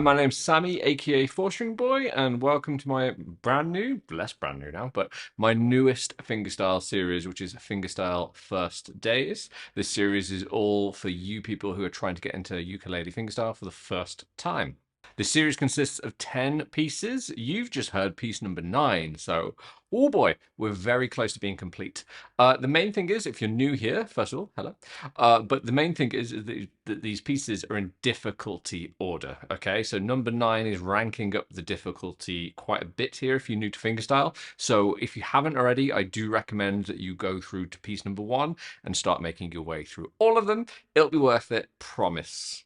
My name's Sammy, aka Four String Boy, and welcome to my brand new, less brand new now, but my newest fingerstyle series, which is Fingerstyle First-days. This series is all for you people who are trying to get into ukulele fingerstyle for the first time. This series consists of 10 pieces. You've just heard piece number 9, so oh boy, we're very close to being complete. The main thing is, if you're new here, first of all, hello. But the main thing is that these pieces are in difficulty order. Okay, so number 9 is ranking up the difficulty quite a bit here if you're new to fingerstyle. So if you haven't already, I do recommend that you go through to piece number 1 and start making your way through all of them. It'll be worth it, promise.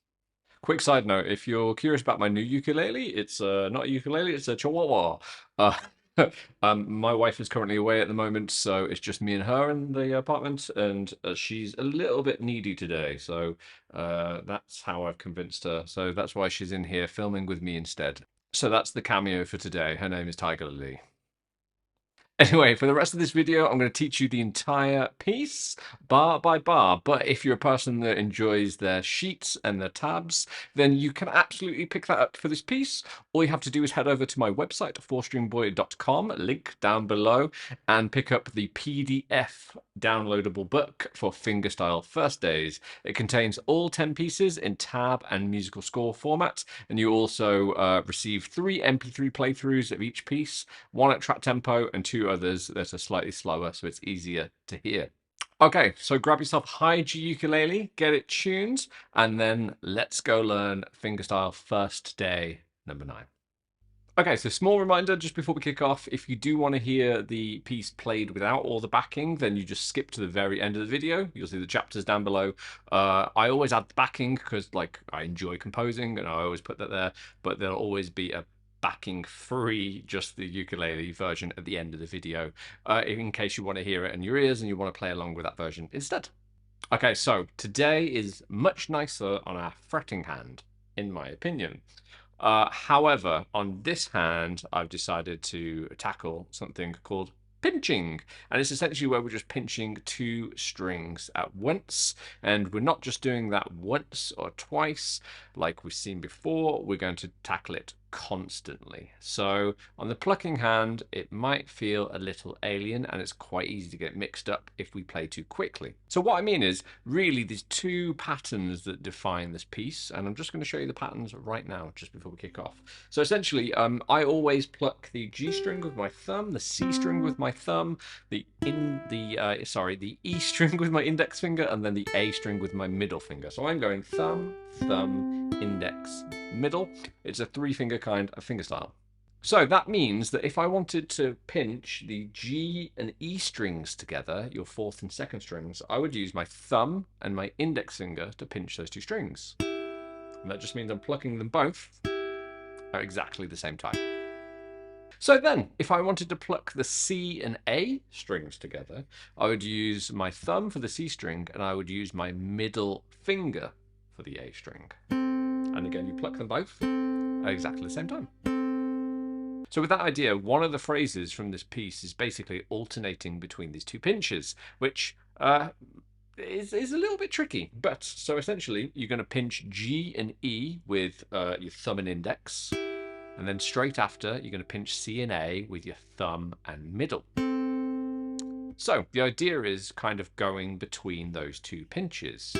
Quick side note, if you're curious about my new ukulele, it's not a ukulele, it's a chihuahua. Uh, my wife is currently away at the moment, so it's just me and her in the apartment, and she's a little bit needy today, so that's how I've convinced her. So that's why she's in here filming with me instead. So that's the cameo for today. Her name is Tiger Lily. Anyway, for the rest of this video, I'm going to teach you the entire piece, bar by bar. But if you're a person that enjoys their sheets and their tabs, then you can absolutely pick that up for this piece. All you have to do is head over to my website, fourstringboy.com, link down below, and pick up the PDF downloadable book for Fingerstyle First-days. It contains all 10 pieces in tab and musical score format, and you also receive 3 MP3 playthroughs of each piece, 1 at track tempo and 2 others that are slightly slower, so it's easier to hear. Okay, so grab yourself a high G ukulele, get it tuned, and then let's go learn Fingerstyle First-day number 9. Okay, so small reminder just before we kick off, if you do want to hear the piece played without all the backing, then you just skip to the very end of the video. You'll see the chapters down below. I always add the backing because I enjoy composing and I always put that there, but there'll always be a backing free, just the ukulele version at the end of the video, in case you want to hear it in your ears and you want to play along with that version instead. Okay, so today is much nicer on our fretting hand, in my opinion. However, on this hand, I've decided to tackle something called pinching, and it's essentially where we're just pinching 2 strings at once, and we're not just doing that once or twice like we've seen before. We're going to tackle it constantly. So on the plucking hand, it might feel a little alien, and it's quite easy to get mixed up if we play too quickly. So what I mean is, really, there's 2 patterns that define this piece, and I'm just going to show you the patterns right now, just before we kick off. So essentially, I always pluck the G string with my thumb, the C string with my thumb, the E string with my index finger, and then the A string with my middle finger. So I'm going thumb, thumb, index, middle. It's a 3-finger kind of fingerstyle. So that means that if I wanted to pinch the G and E strings together, your 4th and 2nd strings, I would use my thumb and my index finger to pinch those 2 strings. And that just means I'm plucking them both at exactly the same time. So then, if I wanted to pluck the C and A strings together, I would use my thumb for the C string and I would use my middle finger for the A string. And again, you pluck them both at exactly the same time. So with that idea, one of the phrases from this piece is basically alternating between these 2 pinches, which is a little bit tricky. But so essentially, you're going to pinch G and E with your thumb and index. And then straight after, you're going to pinch C and A with your thumb and middle. So the idea is kind of going between those 2 pinches.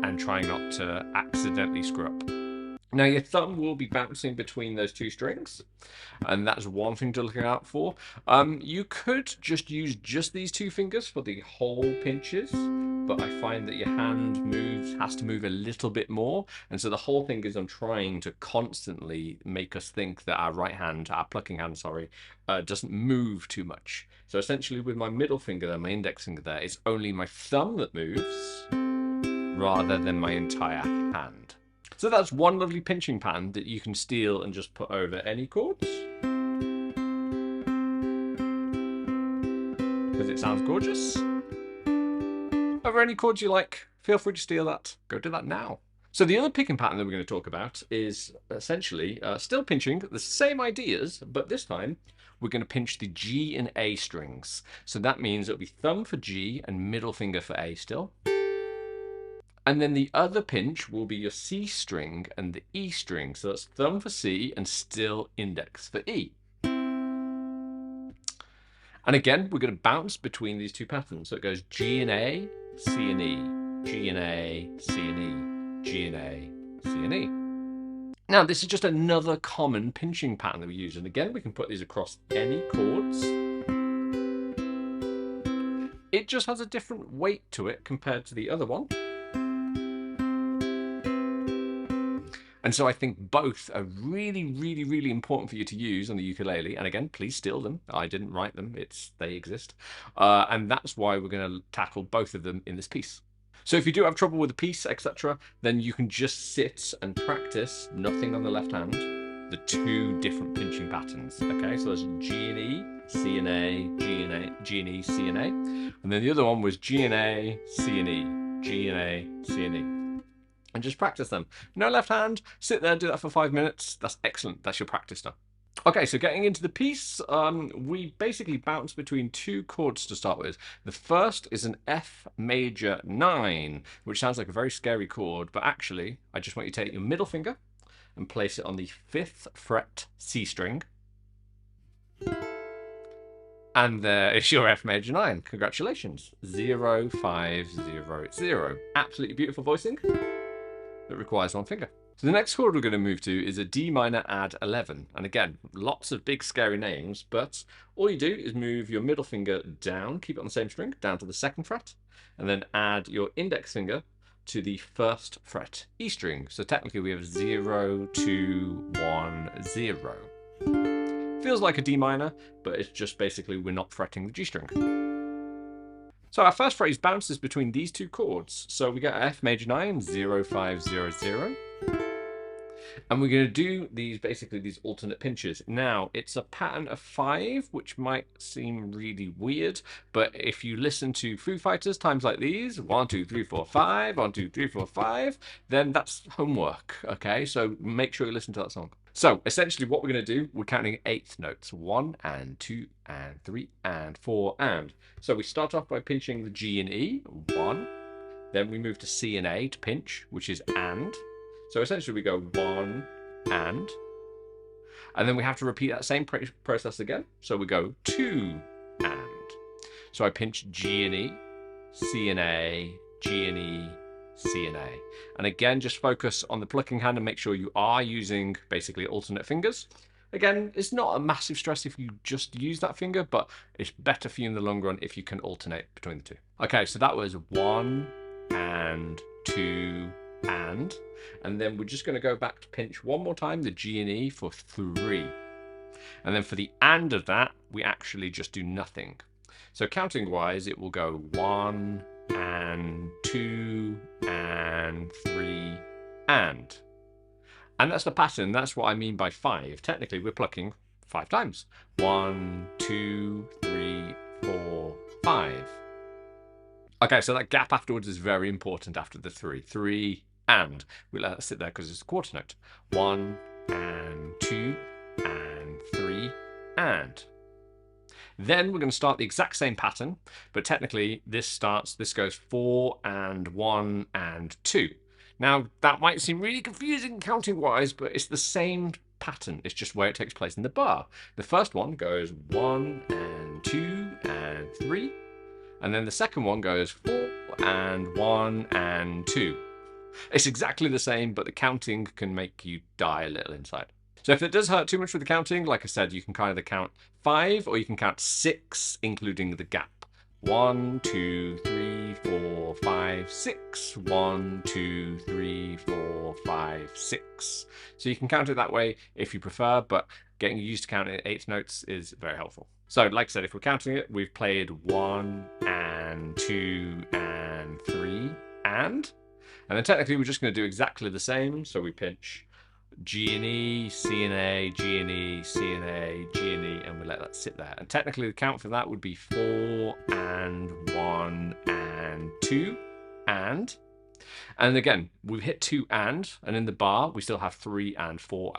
And trying not to accidentally screw up. Now your thumb will be bouncing between those 2 strings, and that's one thing to look out for. You could just use just these 2 fingers for the whole pinches, but I find that your hand has to move a little bit more, and so the whole thing is I'm trying to constantly make us think that our plucking hand, doesn't move too much. So essentially with my middle finger there, my index finger there, it's only my thumb that moves rather than my entire hand. So that's one lovely pinching pattern that you can steal and just put over any chords, because it sounds gorgeous. Over any chords you like, feel free to steal that. Go do that now. So the other picking pattern that we're going to talk about is essentially still pinching the same ideas, but this time we're going to pinch the G and A strings. So that means it'll be thumb for G and middle finger for A still. And then the other pinch will be your C string and the E string. So that's thumb for C and still index for E. And again, we're going to bounce between these two patterns. So it goes G and A, C and E, G and A, C and E, G and A, C and E. Now, this is just another common pinching pattern that we use. And again, we can put these across any chords. It just has a different weight to it compared to the other one. And so I think both are really, really, really important for you to use on the ukulele. And again, please steal them. I didn't write them. They exist. And that's why we're going to tackle both of them in this piece. So if you do have trouble with the piece, etc., then you can just sit and practice, nothing on the left hand, the two different pinching patterns. Okay, so there's G and E, C and A, G and A, G and E, C and A. And then the other one was G and A, C and E, G and A, C and E. And just practice them. No left hand, sit there, do that for 5 minutes. That's excellent. That's your practice done. Okay, so getting into the piece, we basically bounce between two chords to start with. The first is an F major 9, which sounds like a very scary chord, but actually, I just want you to take your middle finger and place it on the 5th fret C string. And there is your F major 9. Congratulations. 0, 5, 0, 0. Absolutely beautiful voicing that requires one finger. So the next chord we're going to move to is a D minor add 11. And again, lots of big scary names, but all you do is move your middle finger down, keep it on the same string, down to the 2nd fret, and then add your index finger to the 1st fret E string. So technically we have 0, 2, 1, 0. Feels like a D minor, but it's just basically we're not fretting the G string. So our first phrase bounces between these two chords. So we get F major 9, 0, 5, 0, 0. And we're going to do these alternate pinches. Now, it's a pattern of 5, which might seem really weird, but if you listen to Foo Fighters times like these, 1, 2, 3, 4, 5, 1, 2, 3, 4, 5, then that's homework, okay? So make sure you listen to that song. So essentially what we're going to do, we're counting 8th notes, 1 and 2 and 3 and 4 and. So we start off by pinching the G and E, 1, then we move to C and A to pinch, which is and. So essentially we go 1 and then we have to repeat that same process again. So we go 2 and. So I pinch G and E, C and A, G and E, C and A. And again, just focus on the plucking hand and make sure you are using basically alternate fingers. Again, it's not a massive stress if you just use that finger, but it's better for you in the long run if you can alternate between the two. Okay, so that was 1 and 2 and then we're just going to go back to pinch one more time the G and E for 3, and then for the and of that we actually just do nothing. So counting wise it will go 1 and 2 and 3 and that's the pattern. That's what I mean by 5. Technically we're plucking 5 times. 1, 2, 3, 4, 5. Okay, so that gap afterwards is very important after the 3. 3 and. We let that sit there because it's a quarter note. 1 and 2 and 3 and. Then we're going to start the exact same pattern, but technically this goes 4 and 1 and 2. Now that might seem really confusing counting wise, but it's the same pattern. It's just where it takes place in the bar. The first one goes 1 and 2 and 3. And then the second one goes 4 and 1 and 2. It's exactly the same, but the counting can make you die a little inside. So if it does hurt too much with the counting, like I said, you can either count 5 or you can count 6, including the gap. 1, 2, 3, 4, 5, 6. 1, 2, 3, 4, 5, 6. So you can count it that way if you prefer, but getting used to counting 8 notes is very helpful. So like I said, if we're counting it, we've played 1 and 2 and 3 and then technically we're just going to do exactly the same. So we pinch G and E, C and A, G and E, C and A, G and E, and we let that sit there. And technically the count for that would be 4 and 1 and 2 and again we've hit 2 and in the bar we still have 3 and 4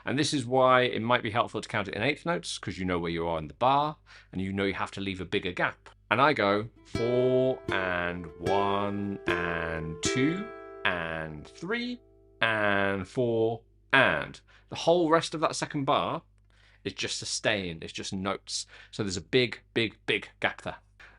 and this is why it might be helpful to count it in 8th notes, because you know where you are in the bar and you know you have to leave a bigger gap. And I go 4 and 1 and 2 and 3 and 4 and. The whole rest of that second bar is just sustain, it's just notes. So there's a big, big, big gap there.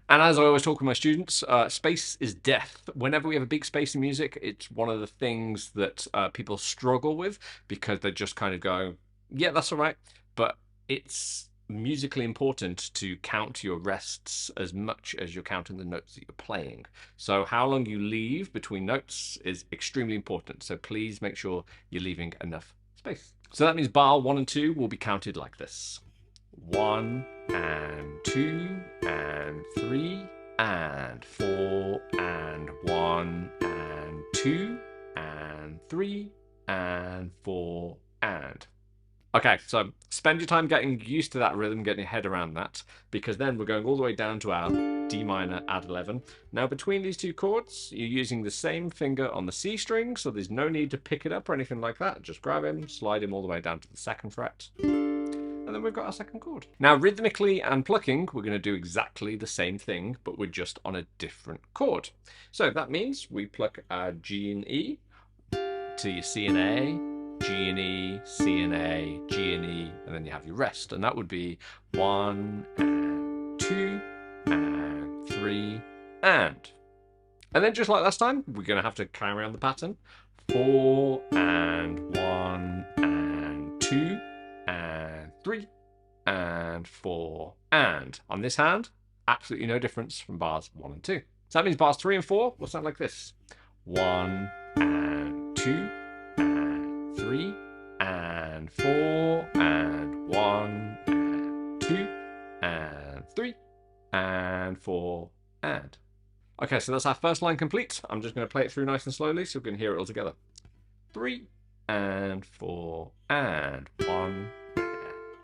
And as I always talk with my students, space is death. Whenever we have a big space in music, it's one of the things that people struggle with because they just kind of go, yeah, that's all right. But it's musically important to count your rests as much as you're counting the notes that you're playing. So how long you leave between notes is extremely important. So please make sure you're leaving enough space. So that means bar 1 and 2 will be counted like this. 1 and 2 and 3 and 4 and 1 and 2 and 3 and 4 and. Okay, so spend your time getting used to that rhythm, getting your head around that, because then we're going all the way down to our D minor add 11. Now between these two chords, you're using the same finger on the C string, so there's no need to pick it up or anything like that. Just grab him, slide him all the way down to the 2nd fret. And then we've got our 2nd chord. Now, rhythmically and plucking, we're going to do exactly the same thing, but we're just on a different chord. So that means we pluck our G and E to your C and A, G and E, C and A, G and E, and then you have your rest. And that would be 1 and 2 and 3 and. And then just like last time, we're going to have to carry on the pattern. 4 and 1 and 2 and 3 and 4 and. On this hand, absolutely no difference from bars 1 and 2. So that means bars 3 and 4 will sound like this. 1 and 2 and 3 and 4 and 1 and 2 and 3 and 4 and. Okay, so that's our first line complete. I'm just going to play it through nice and slowly so we can hear it all together. 3 and 4 and 1 and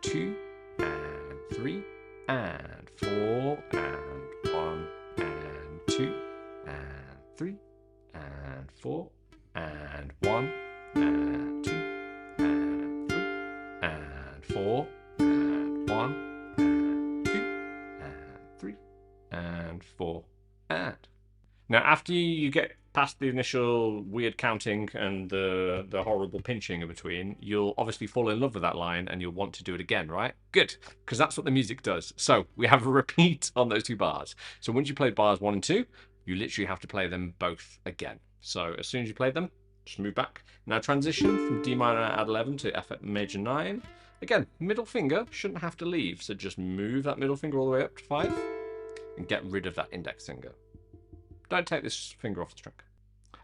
2 and 3 and 4 and 1 and 2 and 3 and 4 and 1 and 2 and 3 and 4 and 1 and 2 and 3 and 4 and. Now after you get past the initial weird counting and the horrible pinching in between, you'll obviously fall in love with that line and you'll want to do it again, right? Good, because that's what the music does. So we have a repeat on those 2 bars. So once you played bars 1 and 2, you literally have to play them both again. So as soon as you play them, just move back. Now transition from D minor add 11 to F major 9. Again, middle finger shouldn't have to leave, so just move that middle finger all the way up to 5 and get rid of that index finger. Don't take this finger off the string.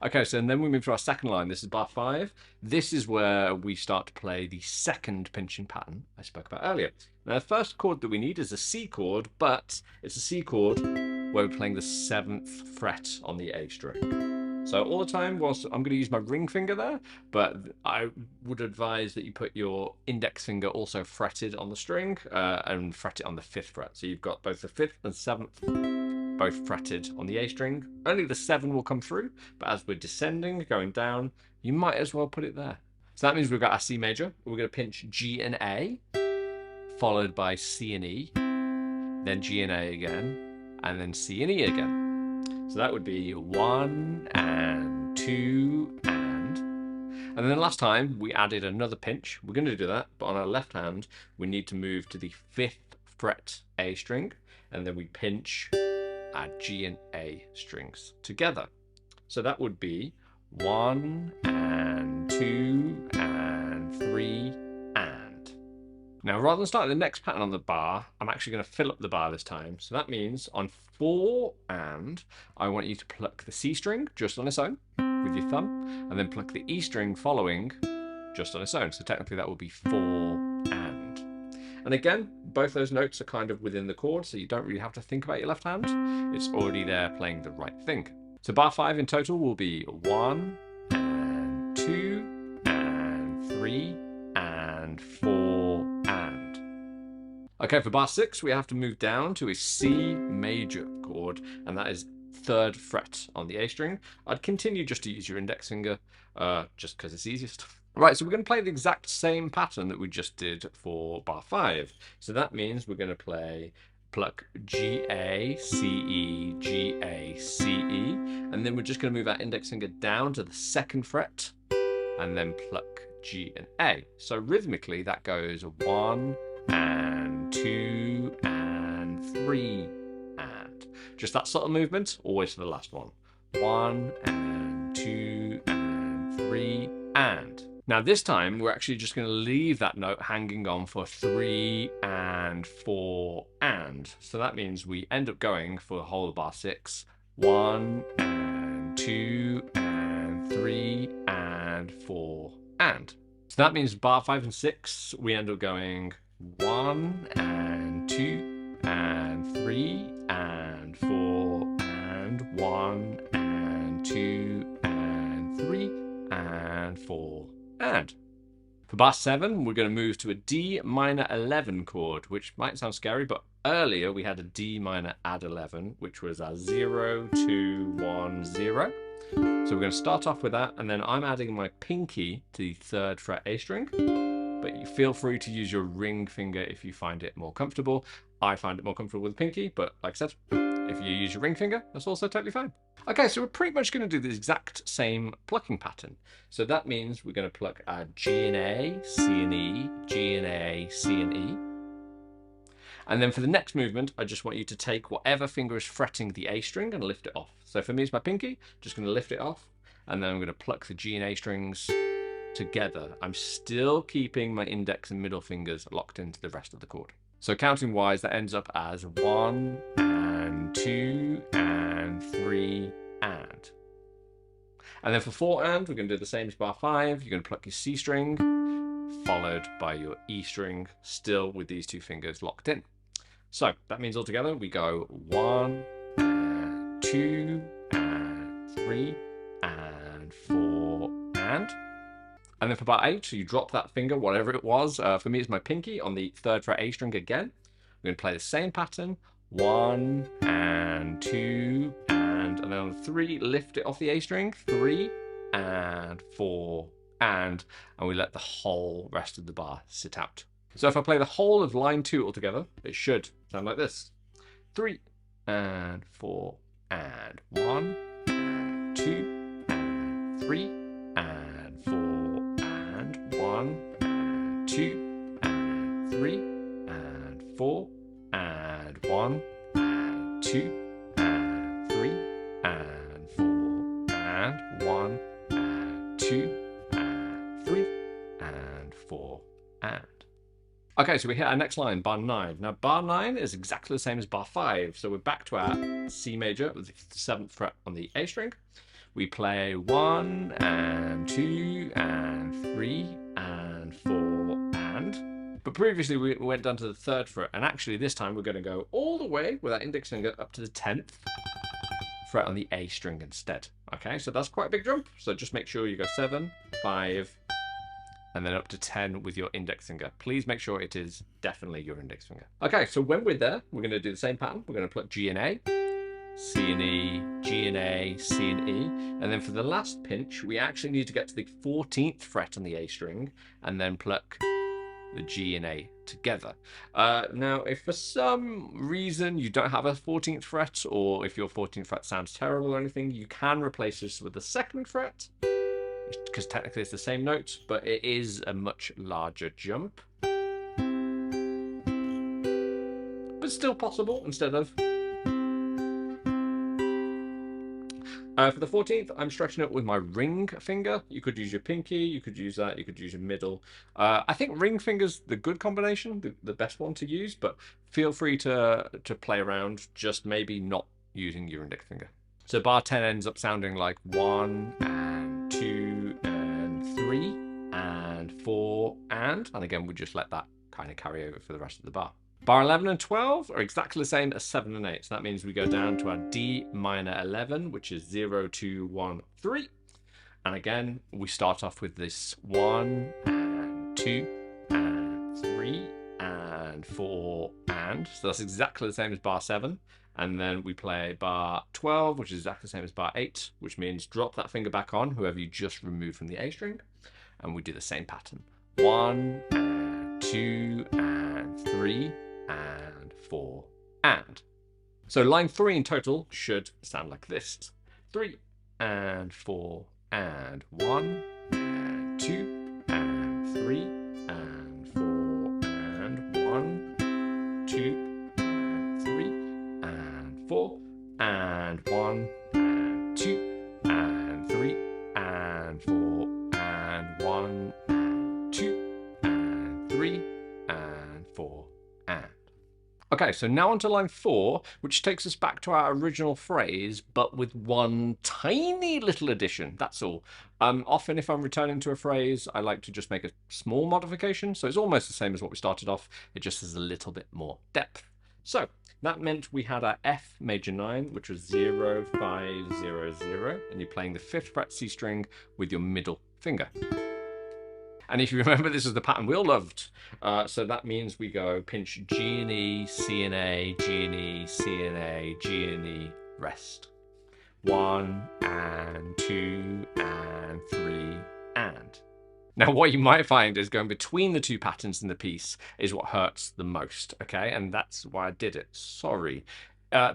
Okay, so then we move to our second line. This is bar 5. This is where we start to play the second pinching pattern I spoke about earlier. Now, the first chord that we need is a C chord, but it's a C chord where we're playing the 7th fret on the A string. So all the time, whilst I'm going to use my ring finger there, but I would advise that you put your index finger also fretted on the string and fret it on the 5th fret. So you've got both the 5th and 7th both fretted on the A string. Only the 7 will come through, but as we're descending, going down, you might as well put it there. So that means we've got our C major. We're going to pinch G and A, followed by C and E, then G and A again, and then C and E again. So that would be 1 and 2 and then last time we added another pinch. We're going to do that, but on our left hand, we need to move to the 5th fret A string, and then we pinch our G and A strings together. So that would be 1 and 2 and 3 and. Now rather than starting the next pattern on the bar, I'm actually going to fill up the bar this time. So that means on 4 and, I want you to pluck the C string just on its own with your thumb, and then pluck the E string following just on its own. So technically that would be 4 and. And again, both those notes are kind of within the chord, so you don't really have to think about your left hand. It's already there playing the right thing. So bar 5 in total will be 1 and 2 and 3 and 4 and. Okay, for bar 6, we have to move down to a C major chord, and that is 3rd fret on the A string. I'd continue just to use your index finger, just because it's easiest. Right, so we're going to play the exact same pattern that we just did for bar 5. So that means we're going to play pluck G, A, C, E, G, A, C, E, and then we're just going to move our index finger down to the 2nd fret, and then pluck G and A. So rhythmically that goes 1 and 2 and 3 and. Just that subtle movement, always for the last one. 1 and 2 and 3 and. Now this time we're actually just going to leave that note hanging on for 3 and 4 and. So that means we end up going for the whole of bar 6. 1 and 2 and 3 and 4 and. So that means bar 5 and 6 we end up going 1 and 2 and 3 and 4 and 1 and 2 and 3 and 4 and. For bar 7 we're going to move to a D minor 11 chord, which might sound scary, but earlier we had a D minor add 11, which was a 0 2 1 0. So we're going to start off with that, and then I'm adding my pinky to the 3rd fret A string, but you feel free to use your ring finger if you find it more comfortable. I find it more comfortable with pinky, but like I said, if you use your ring finger, that's also totally fine. Okay, so we're pretty much going to do the exact same plucking pattern. So that means we're going to pluck our G and A, C and E, G and A, C and E. And then for the next movement, I just want you to take whatever finger is fretting the A string and lift it off. So for me, it's my pinky, just going to lift it off, and then I'm going to pluck the G and A strings together. I'm still keeping my index and middle fingers locked into the rest of the chord. So counting wise, that ends up as 1 and 2 and 3 and. And then for 4 and, we're going to do the same as bar 5. You're going to pluck your C string, followed by your E string, still with these 2 fingers locked in. So that means altogether we go 1 and 2 and 3 and 4 and. And then for bar 8, so you drop that finger, whatever it was. For me, it's my pinky on the 3rd fret A string again. We're going to play the same pattern. 1 and 2 and then on 3, lift it off the A string. 3 and 4 and we let the whole rest of the bar sit out. So if I play the whole of line 2 altogether, it should sound like this. 3 and 4 and 1 and 2 and 3 and 4 and 1 and 2 and 3 and 4 and 1 and 2 and 3 and 4 and 1 and 2 and 3 and 4 and. Okay, so we hit our next line, bar 9. Now bar 9 is exactly the same as bar 5, so we're back to our C major with the 7th fret on the A string. We play 1 and 2 and 3 and 4 and. But previously we went down to the 3rd fret, and actually this time we're going to go all the way with our index finger up to the 10th fret on the A string instead. Okay, so that's quite a big jump, so just make sure you go 7, 5, and then up to 10 with your index finger. Please make sure it is definitely your index finger. Okay, so when we're there, we're going to do the same pattern. We're going to pluck G and A, C and E, G and A, C and E. And then for the last pinch, we actually need to get to the 14th fret on the A string and then pluck the G and A together. Now, if for some reason you don't have a 14th fret, or if your 14th fret sounds terrible or anything, you can replace this with the 2nd fret, because technically it's the same note, but it is a much larger jump. But still possible instead of. For the 14th, I'm stretching it with my ring finger. You could use your pinky, you could use that, you could use your middle. I think ring finger's the good combination, the best one to use, but feel free to play around, just maybe not using your index finger. So bar 10 ends up sounding like 1 and 2 and 3 and 4 and again, we just let that kind of carry over for the rest of the bar. Bar 11 and 12 are exactly the same as 7 and 8. So that means we go down to our D minor 11, which is 0, 2, 1, 3. And again, we start off with this 1 and 2 and 3 and 4 and. So that's exactly the same as bar 7. And then we play bar 12, which is exactly the same as bar 8, which means drop that finger back on, whoever you just removed from the A string. And we do the same pattern. 1 and 2 and 3 and 4 and. So line 3 in total should sound like this. 3 and 4 and 1 and 2 and 3 and 4 and 1, 2 and 3 and 4 and 1 and 2 and 3 and 4 and 1 and 2 and 3 and 4 and. Okay, so now onto line 4, which takes us back to our original phrase, but with one tiny little addition, that's all. Often if I'm returning to a phrase, I like to just make a small modification, so it's almost the same as what we started off, it just has a little bit more depth. So that meant we had our F major 9, which was 0, 5, 0, 0, and you're playing the 5th fret C string with your middle finger. And if you remember, this is the pattern we all loved. So that means we go pinch G and E, C and A, G and E, C and A, G and E, rest. 1 and 2 and 3 and. Now what you might find is going between the two patterns in the piece is what hurts the most, okay? And that's why I did it, sorry.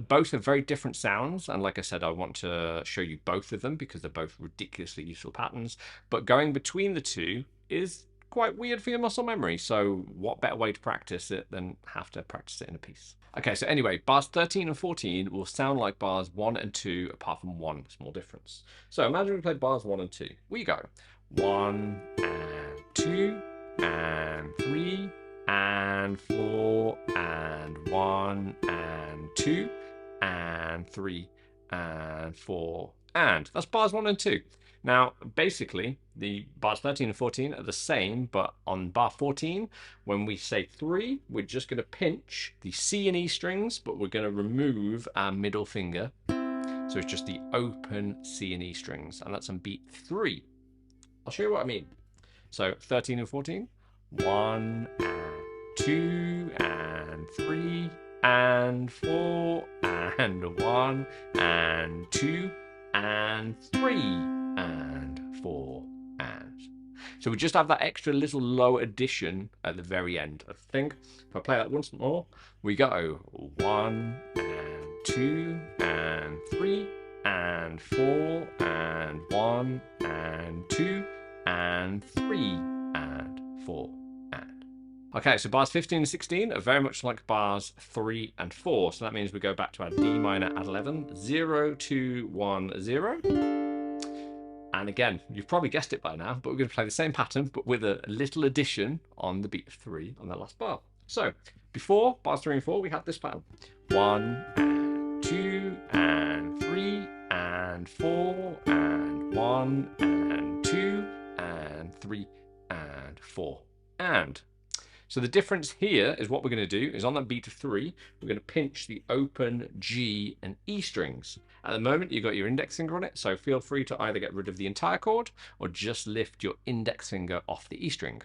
Both are very different sounds, and like I said, I want to show you both of them because they're both ridiculously useful patterns, but going between the two is quite weird for your muscle memory, so what better way to practice it than have to practice it in a piece. Okay, so anyway, bars 13 and 14 will sound like bars 1 and 2 apart from one small difference. So imagine we play bars 1 and 2. We go 1 and 2 and 3 and 4 and 1 and 2 and 3 and 4 and. That's bars 1 and 2. Now, basically, the bars 13 and 14 are the same, but on bar 14, when we say 3, we're just going to pinch the C and E strings, but we're going to remove our middle finger. So it's just the open C and E strings, and that's on beat 3. I'll show you what I mean. So 13 and 14, 1 and 2 and 3 and 4 and 1 and 2 and 3 and 4 and. So we just have that extra little low addition at the very end. I think if I play that once more, we go 1 and 2 and 3 and 4 and 1 and 2 and 3 and 4 and. Okay, so bars 15 and 16 are very much like bars 3 and 4. So that means we go back to our D minor at 11, 0, 2, 1, 0. And again, you've probably guessed it by now, but we're going to play the same pattern, but with a little addition on the beat of 3 on the last bar. So before bars 3 and 4, we had this pattern. 1 and 2 and 3 and 4 and 1 and 2 and 3 and 4 and. So the difference here is what we're going to do is on that beat of 3, we're going to pinch the open G and E strings. At the moment, you've got your index finger on it, so feel free to either get rid of the entire chord or just lift your index finger off the E string.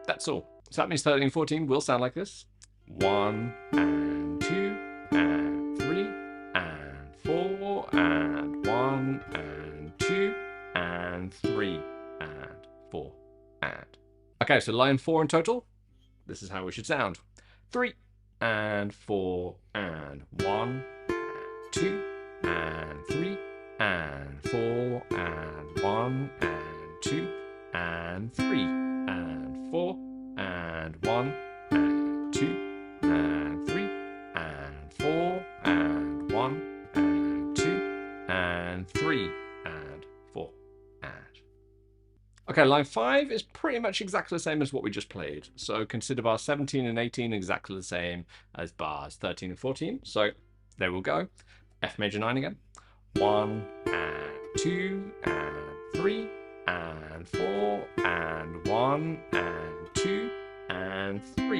That's all. So that means 13 and 14 will sound like this. 1 and 2 and 3 and 4 and 1 and 2 and 3 and 4 and. Okay, so line 4 in total. This is how we should sound. 3 and 4 and 1 and 2 and 3 and 4 and 1 and 2 and 3 and 4 and 1 and 2 and 3 and 4 and 1 and 2 and 3 and 4 and. Okay, line 5 is pretty much exactly the same as what we just played. So consider bars 17 and 18 exactly the same as bars 13 and 14. So there we'll go. F major 9 again. 1 and 2 and 3 and 4 and 1 and 2 and 3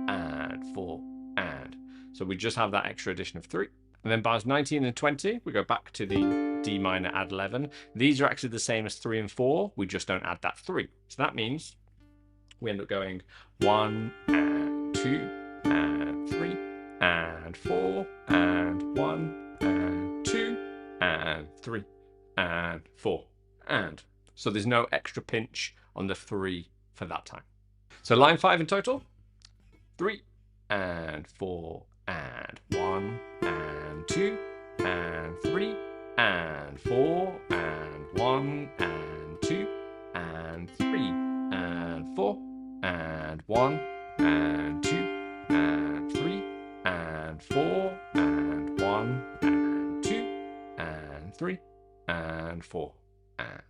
and 4 and. So we just have that extra addition of 3. And then bars 19 and 20, we go back to the D minor add 11. These are actually the same as 3 and 4, we just don't add that 3. So that means we end up going 1 and 2 and 3 and 4 and 1 and 2 and 3 and 4 and. So there's no extra pinch on the 3 for that time. So line 5 in total, 3 and 4 and 1 and 2 and 3 and 4 and 1 and 2 and 3 and 4 and 1 and 2 and 3 and 4 and 1 and 2 and 3 and 4 and.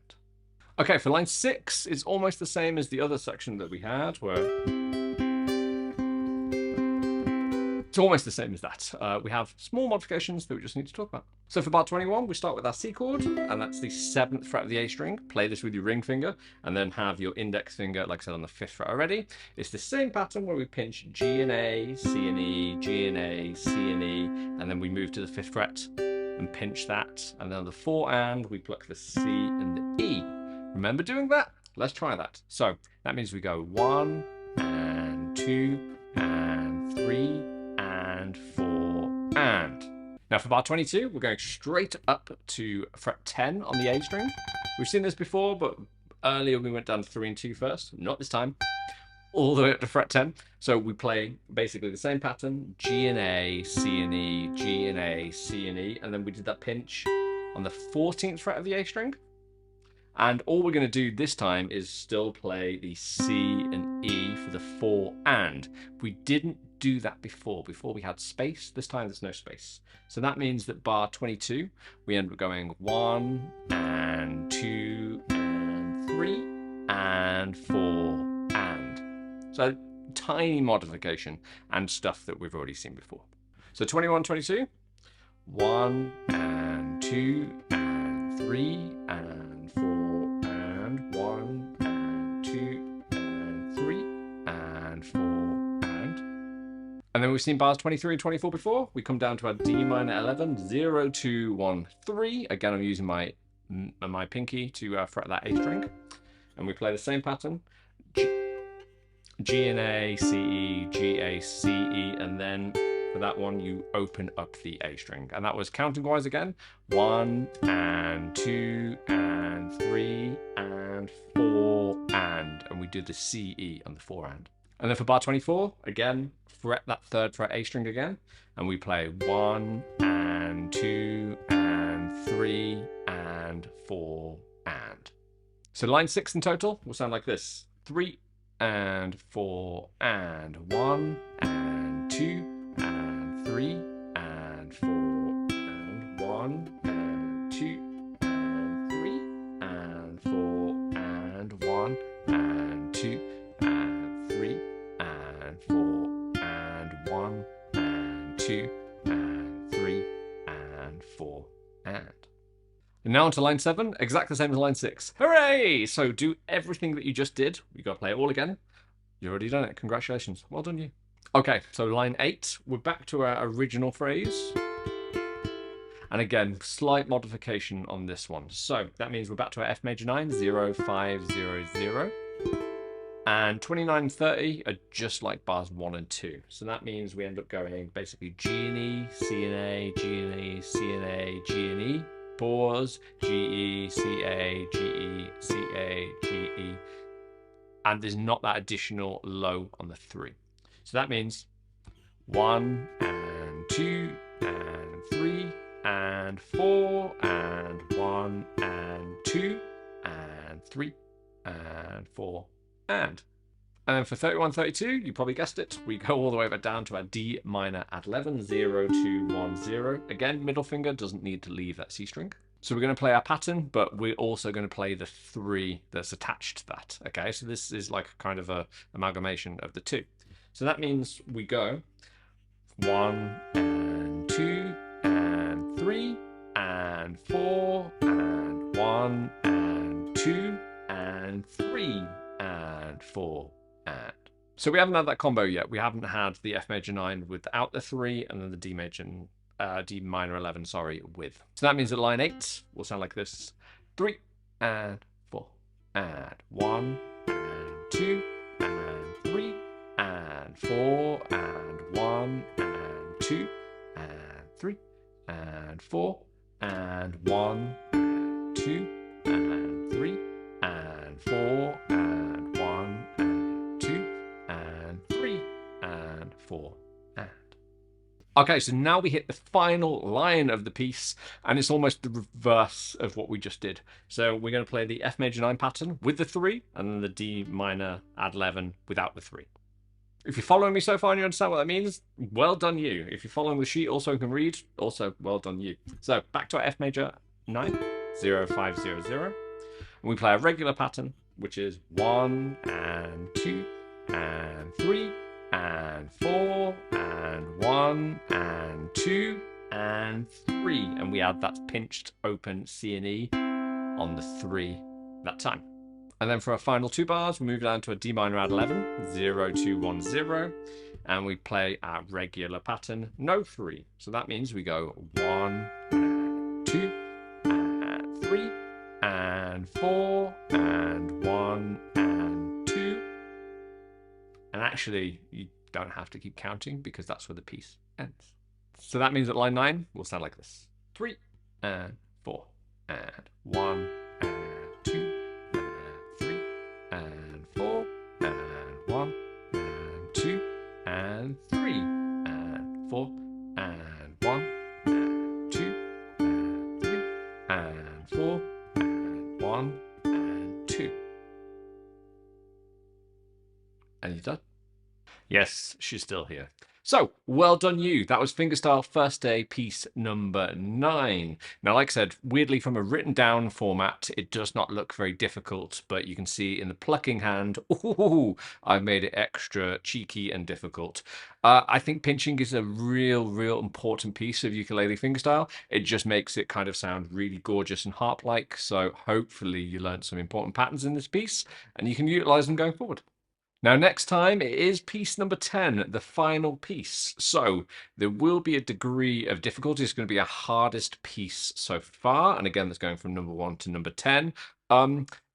Okay, for line 6, it's almost the same as the other section that we had, where it's almost the same as that. We have small modifications that we just need to talk about. So for bar 21, we start with our C chord, and that's the 7th fret of the A string. Play this with your ring finger, and then have your index finger, like I said, on the 5th fret already. It's the same pattern where we pinch G and A, C and E, G and A, C and E, and then we move to the 5th fret and pinch that, and then on the 4 and we pluck the C and the E. Remember doing that? Let's try that. So that means we go 1 and 2 and 3 and 4 and. Now for bar 22, we're going straight up to fret 10 on the A string. We've seen this before, but earlier we went down 3 and 2 first. Not this time. All the way up to fret 10. So we play basically the same pattern, G and A, C and E, G and A, C and E, and then we did that pinch on the 14th fret of the A string. And all we're going to do this time is still play the C and E for the 4 and. We didn't do that before. Before we had space. This time there's no space. So that means that bar 22, we end up going 1 and 2 and 3 and 4 and. So tiny modification and stuff that we've already seen before. So 21, 22, 1 and 2 and 3 and 4 and 1 and 2 and 3 and 4 and then we've seen bars 23 and 24 before. We come down to our D minor 11, 0, 2, 1, 3. Again, I'm using my pinky to fret that A string, and we play the same pattern. G and A, C, E, G, A, C, E, and then for that one, you open up the A string. And that was counting wise again. 1 and 2 and 3 and 4 and we do the C, E on the 4 and. And then for bar 24, again, fret that 3rd fret A string again, and we play 1 and 2 and 3 and 4 and. So line 6 in total will sound like this: 3 and 4 and 1 and 2 and 3 and 4 and 1 and 2 and 3 and 4 and 1 and 2 and 3 and 4 and 1 and 2 and 3 and 4 and. And now on to line 7, exactly the same as line 6. Hooray! So do everything that you just did. You got to play it all again. You've already done it. Congratulations. Well done, you. Okay, so line 8, we're back to our original phrase. And again, slight modification on this one. So that means we're back to our F major 9, 0, 5, 0, 0. And 29 and 30 are just like bars 1 and 2. So that means we end up going basically G and E, C and A, G and E, C and A, G and E. Pause, G, E, C, A, G, E, C, A, G, E. And there's not that additional low on the 3. So that means 1 and 2 and 3 and 4 and 1 and 2 and 3 and 4 and. And then for 31, 32, you probably guessed it, we go all the way back down to our D minor at 11, 0, 2, 1, 0. Again, middle finger doesn't need to leave that C string. So we're going to play our pattern, but we're also going to play the 3 that's attached to that. Okay, so this is like kind of a amalgamation of the 2. So that means we go 1 and 2 and 3 and 4 and 1 and 2 and 3 and 4 and. So we haven't had that combo yet. We haven't had the F major 9 without the 3 and then the D minor 11, sorry, with. So that means that line 8 will sound like this: 3 and 4 and 1 and 2 and 3 and 4 and 1 and 2 and 3 and 4 and 1 and 2 and 3 and 4 and 1 and 2 and 3 and 4 and. Okay, so now we hit the final line of the piece, and it's almost the reverse of what we just did. So we're going to play the F major 9 pattern with the 3, and then the D minor add 11 without the 3. If you're following me so far and you understand what that means, well done you. If you're following the sheet, also can read, also well done you. So back to our F major 9, 0, 5, 0, 0. And we play a regular pattern, which is 1 and 2 and 3 and 4 and 1 and 2 and 3. And we add that pinched open C and E on the 3 that time. And then for our final 2 bars, we move down to a D minor add 11, 0, 2, 1, 0. And we play our regular pattern, no 3. So that means we go 1 and 2 and 3 and 4 and 1 and 2. And actually, you don't have to keep counting because that's where the piece ends. So that means that line 9 will sound like this. 3 and 4 and 1 and 2 and 3 and 4 and 1 and 2 and 3 and 4 and 1 and 2 and 3 and 4 and 1 and 2. And you're done. Yes, she's still here. So, well done you. That was Fingerstyle First Day piece number 9. Now, like I said, weirdly from a written down format, it does not look very difficult, but you can see in the plucking hand, ooh, I've made it extra cheeky and difficult. I think pinching is a real important piece of ukulele fingerstyle. It just makes it kind of sound really gorgeous and harp-like. So hopefully you learned some important patterns in this piece and you can utilize them going forward. Now, next time it is piece number 10, the final piece. So there will be a degree of difficulty. It's going to be our hardest piece so far. And again, that's going from number 1 to number 10.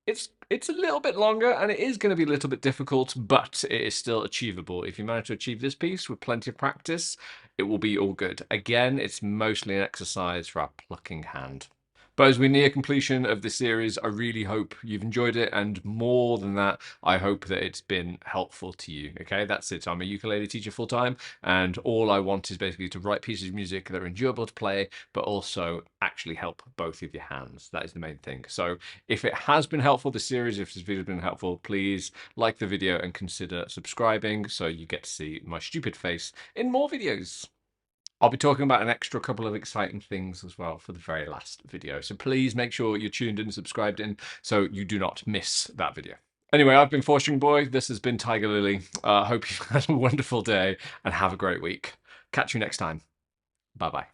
It's a little bit longer and it is going to be a little bit difficult, but it is still achievable. If you manage to achieve this piece with plenty of practice, it will be all good. Again, it's mostly an exercise for our plucking hand. But as we near completion of this series, I really hope you've enjoyed it. And more than that, I hope that it's been helpful to you. Okay, that's it. I'm a ukulele teacher full time. And all I want is basically to write pieces of music that are enjoyable to play, but also actually help both of your hands. That is the main thing. So if it has been helpful, this series, if this video has been helpful, please like the video and consider subscribing so you get to see my stupid face in more videos. I'll be talking about an extra couple of exciting things as well for the very last video. So please make sure you're tuned in and subscribed in so you do not miss that video. Anyway, I've been Forstring Boy. This has been Tiger Lily. Hope you've had a wonderful day and have a great week. Catch you next time. Bye-bye.